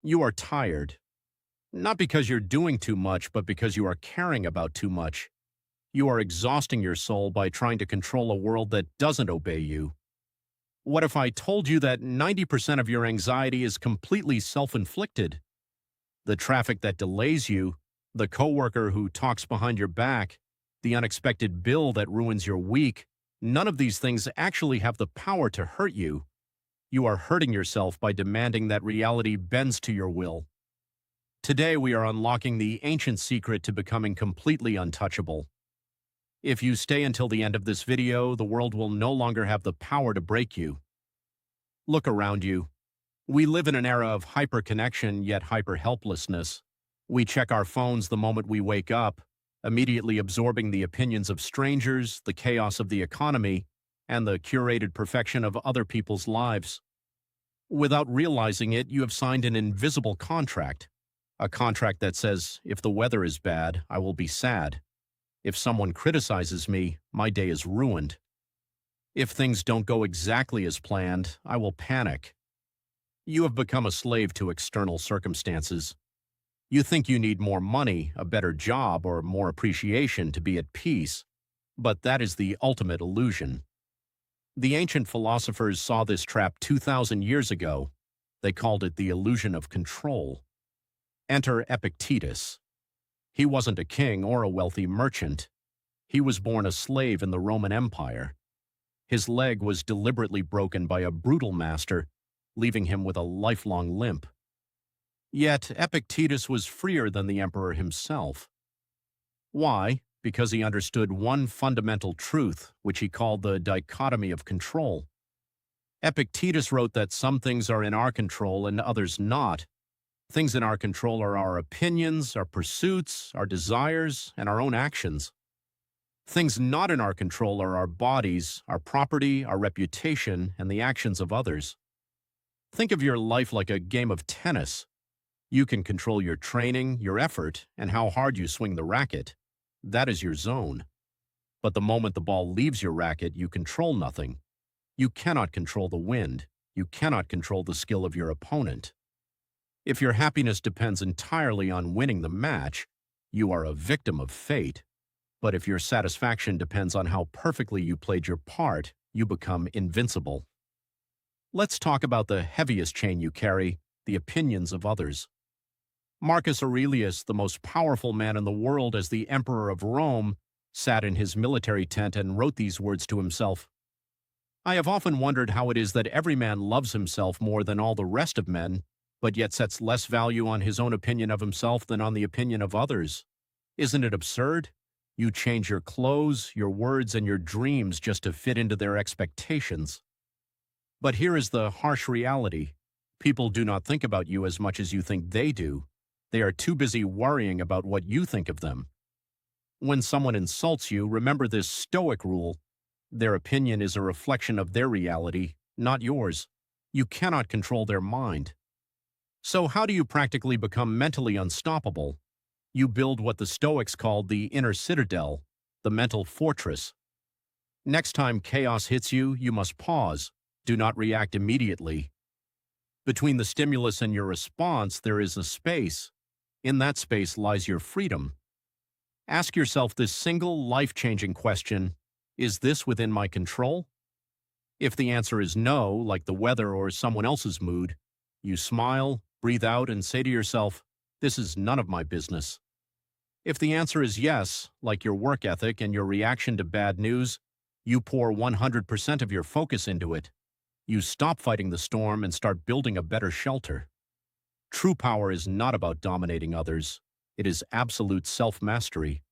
You are tired, not because you're doing too much, but because you are caring about too much. You are exhausting your soul by trying to control a world that doesn't obey you. What if I told you that 90% of your anxiety is completely self-inflicted? The traffic that delays you, the coworker who talks behind your back, the unexpected bill that ruins your week, none of these things actually have the power to hurt you. You are hurting yourself by demanding that reality bends to your will. Today we are unlocking the ancient secret to becoming completely untouchable. If you stay until the end of this video, the world will no longer have the power to break you. Look around you. We live in an era of hyper-connection yet hyper-helplessness. We check our phones the moment we wake up, immediately absorbing the opinions of strangers, the chaos of the economy, and the curated perfection of other people's lives. Without realizing it, you have signed an invisible contract. A contract that says, if the weather is bad, I will be sad. If someone criticizes me, my day is ruined. If things don't go exactly as planned, I will panic. You have become a slave to external circumstances. You think you need more money, a better job, or more appreciation to be at peace, but that is the ultimate illusion. The ancient philosophers saw this trap 2,000 years ago. They called it the illusion of control. Enter Epictetus. He wasn't a king or a wealthy merchant. He was born a slave in the Roman Empire. His leg was deliberately broken by a brutal master, leaving him with a lifelong limp. Yet Epictetus was freer than the emperor himself. Why? Because he understood one fundamental truth, which he called the dichotomy of control. Epictetus wrote that some things are in our control and others not. Things in our control are our opinions, our pursuits, our desires, and our own actions. Things not in our control are our bodies, our property, our reputation, and the actions of others. Think of your life like a game of tennis. You can control your training, your effort, and how hard you swing the racket. That is your zone. But the moment the ball leaves your racket, you control nothing. You cannot control the wind. You cannot control the skill of your opponent. If your happiness depends entirely on winning the match, you are a victim of fate. But if your satisfaction depends on how perfectly you played your part, you become invincible. Let's talk about the heaviest chain you carry, the opinions of others. Marcus Aurelius, the most powerful man in the world as the emperor of Rome, sat in his military tent and wrote these words to himself. I have often wondered how it is that every man loves himself more than all the rest of men, but yet sets less value on his own opinion of himself than on the opinion of others. Isn't it absurd? You change your clothes, your words, and your dreams just to fit into their expectations. But here is the harsh reality. People do not think about you as much as you think they do. They are too busy worrying about what you think of them. When someone insults you, remember this Stoic rule. Their opinion is a reflection of their reality, not yours. You cannot control their mind. So how do you practically become mentally unstoppable? You build what the Stoics called the inner citadel, the mental fortress. Next time chaos hits you, you must pause. Do not react immediately. Between the stimulus and your response, there is a space. In that space lies your freedom. Ask yourself this single life-changing question: is this within my control? If the answer is no, like the weather or someone else's mood, you smile, breathe out, and say to yourself, this is none of my business. If the answer is yes, like your work ethic and your reaction to bad news, you pour 100% of your focus into it. You stop fighting the storm and start building a better shelter. True power is not about dominating others. It is absolute self-mastery.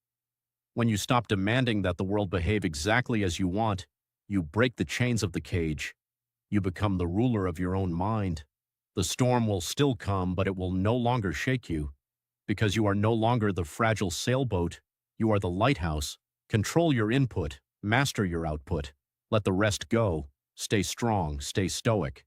When you stop demanding that the world behave exactly as you want, you break the chains of the cage. You become the ruler of your own mind. The storm will still come, but it will no longer shake you. Because you are no longer the fragile sailboat, you are the lighthouse. Control your input, master your output. Let the rest go. Stay strong, stay stoic.